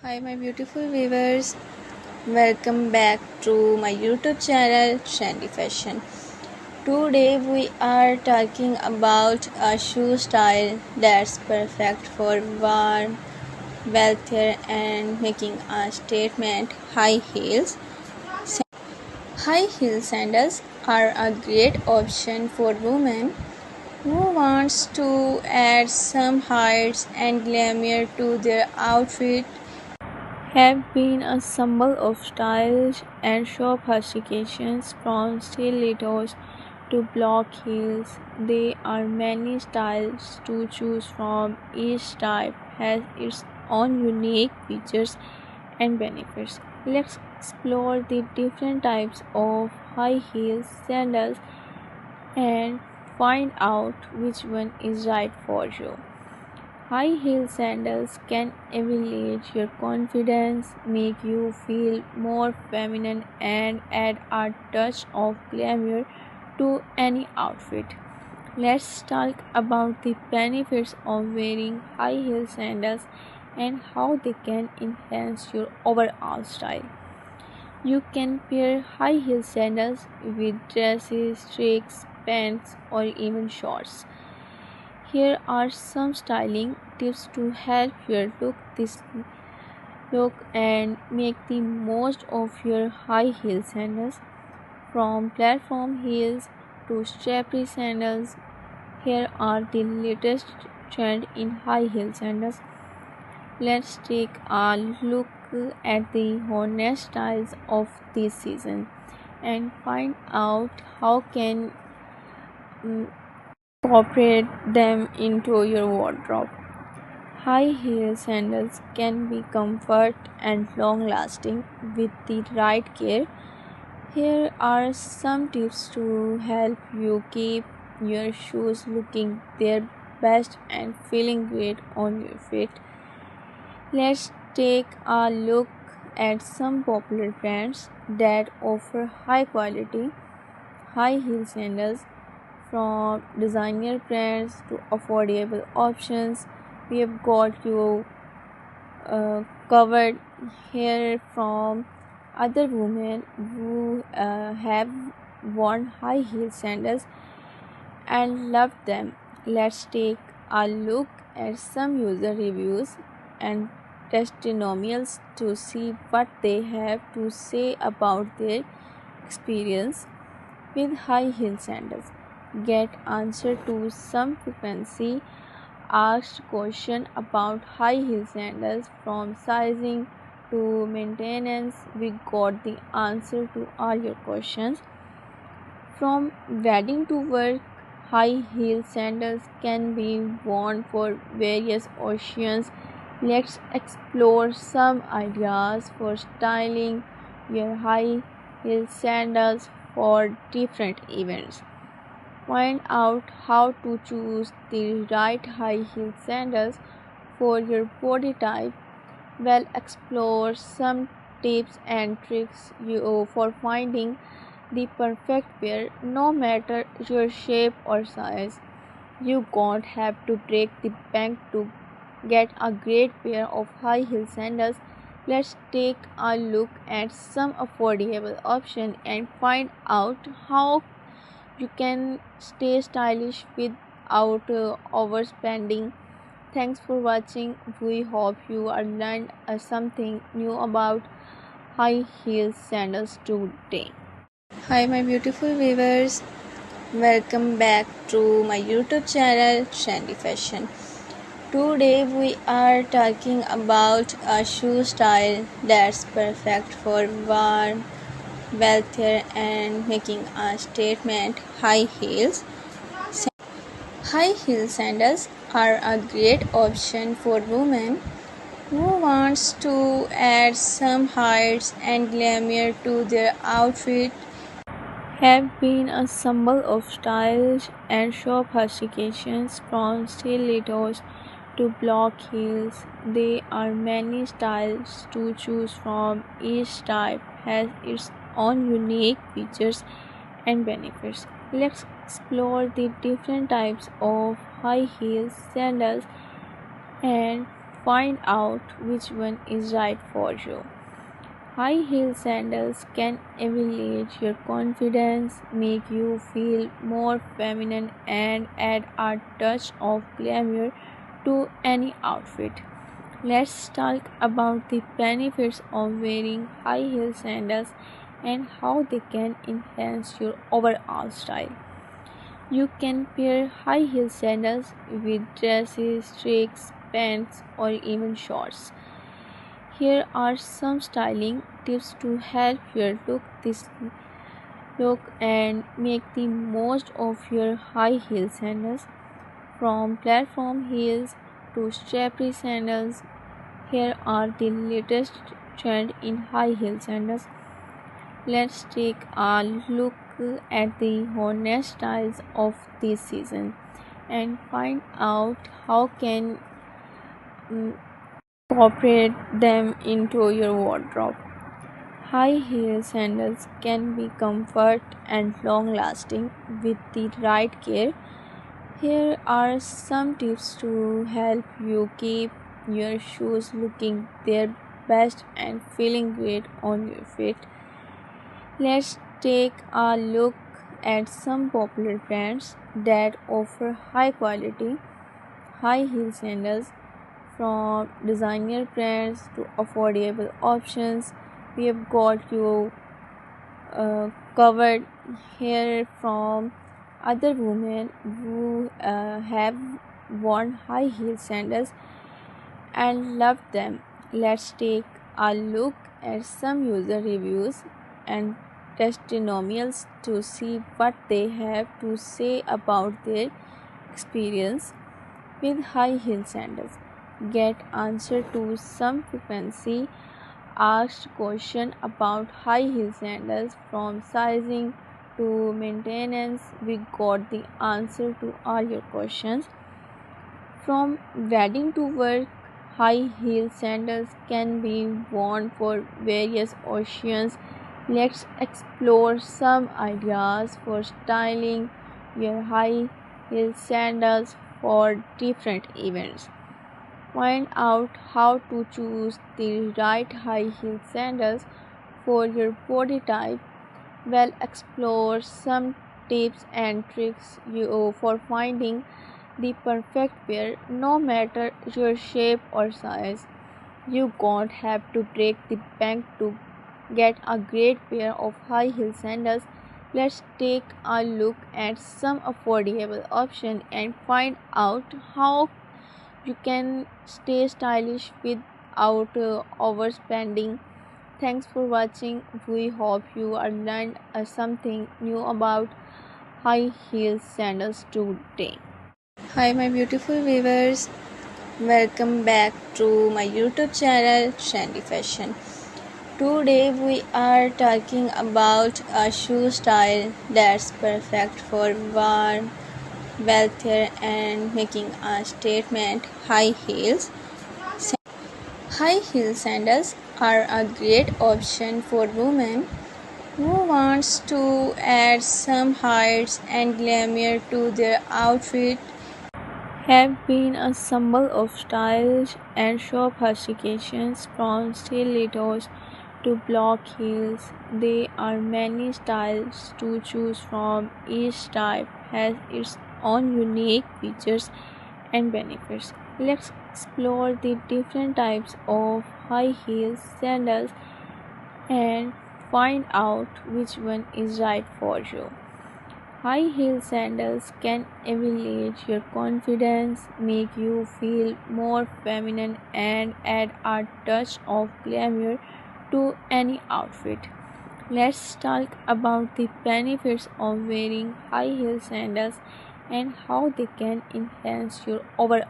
Hi, my beautiful viewers. Welcome back to my YouTube channel, Trendy Fashion. Today, we are talking about a shoe style that's perfect for warm, wealthier, and making a statement. High heels. High heel sandals are a great option for women who wants to add some height and glamour to their outfit. Have been a symbol of style and sophistication from stilettos to block heels. There are many styles to choose from. Each type has its own unique features and benefits. Let's explore the different types of high heel sandals and find out which one is right for you. High heel sandals can elevate your confidence, make you feel more feminine, and add a touch of glamour to any outfit. Let's talk about the benefits of wearing high heel sandals and how they can enhance your overall style. You can pair high heel sandals with dresses, tricks, pants, or even shorts. Here are some styling tips to help you look and make the most of your high heel sandals. From platform heels to strappy sandals, here are the latest trend in high heel sandals. Let's take a look at the hottest styles of this season and find out how can mm, incorporate them into your wardrobe. High heel sandals can be comfort and long lasting with the right care. Here are some tips to help you keep your shoes looking their best and feeling great on your feet. Let's take a look at some popular brands that offer high quality high heel sandals. From designer brands to affordable options, we have got you covered here. From other women who have worn high heel sandals and loved them. Let's take a look at some user reviews and testimonials to see what they have to say about their experience with high heel sandals. Get answer to some frequently asked question about high heel sandals. From sizing to maintenance, we got the answer to all your questions. From wedding to work, high heel sandals can be worn for various occasions. Let's explore some ideas for styling your high heel sandals for different events. Find out how to choose the right high heel sandals for your body type. Well, explore some tips and tricks for finding the perfect pair no matter your shape or size. You won't have to break the bank to get a great pair of high heel sandals. Let's take a look at some affordable options and find out how you can stay stylish without overspending. Thanks for watching. We hope you are learned something new about high heel sandals today. Hi, my beautiful viewers. Welcome back to my YouTube channel, Trendy Fashion. Today, we are talking about a shoe style that's perfect for warm, wealthier, and making a statement. High heels. High heel sandals are a great option for women who wants to add some height and glamour to their outfit. Have been a symbol of style and sophistication from stilettos to block heels. There are many styles to choose from. Each type has its own unique features and benefits. Let's explore the different types of high heel sandals and find out which one is right for you. High heel sandals can elevate your confidence, make you feel more feminine, and add a touch of glamour to any outfit. Let's talk about the benefits of wearing high heel sandals and how they can enhance your overall style. You can pair high heel sandals with dresses, tricks, pants, or even shorts. Here are some styling tips to help you look and make the most of your high heel sandals. From platform heels to strappy sandals, here are the latest trend in high heel sandals. Let's take a look at the hottest styles of this season and find out how can mm, incorporate them into your wardrobe. High heel sandals can be comfort and long lasting with the right care. Here are some tips to help you keep your shoes looking their best and feeling great on your feet. Let's take a look at some popular brands that offer high quality high heel sandals. From designer brands to affordable options, we have got you covered here. From other women who have worn high heel sandals and loved them. Let's take a look at some user reviews and testimonials to see what they have to say about their experience with high heel sandals. Get answer to some frequently asked question about high heel sandals. From sizing to maintenance, we got the answer to all your questions. From wedding to work, high heel sandals can be worn for various occasions. Let's explore some ideas for styling your high heel sandals for different events. Find out how to choose the right high heel sandals for your body type. Well, explore some tips and tricks for finding the perfect pair no matter your shape or size. You won't have to break the bank to get a great pair of high heel sandals. Let's take a look at some affordable options and find out how you can stay stylish without overspending. Thanks for watching. We hope you are learned something new about high heel sandals today. Hi, my beautiful viewers. Welcome back to my YouTube channel, Trendy Fashion. Today we are talking about a shoe style that's perfect for warm weather and making a statement. High heels. High heel sandals are a great option for women who wants to add some height and glamour to their outfit. Have been a symbol of style and sophistication. From stilettos to block heels, there are many styles to choose from. Each type has its own unique features and benefits. Let's explore the different types of high heel sandals and find out which one is right for you. High heel sandals can elevate your confidence, make you feel more feminine, and add a touch of glamour to any outfit. Let's talk about the benefits of wearing high heel sandals and how they can enhance your overall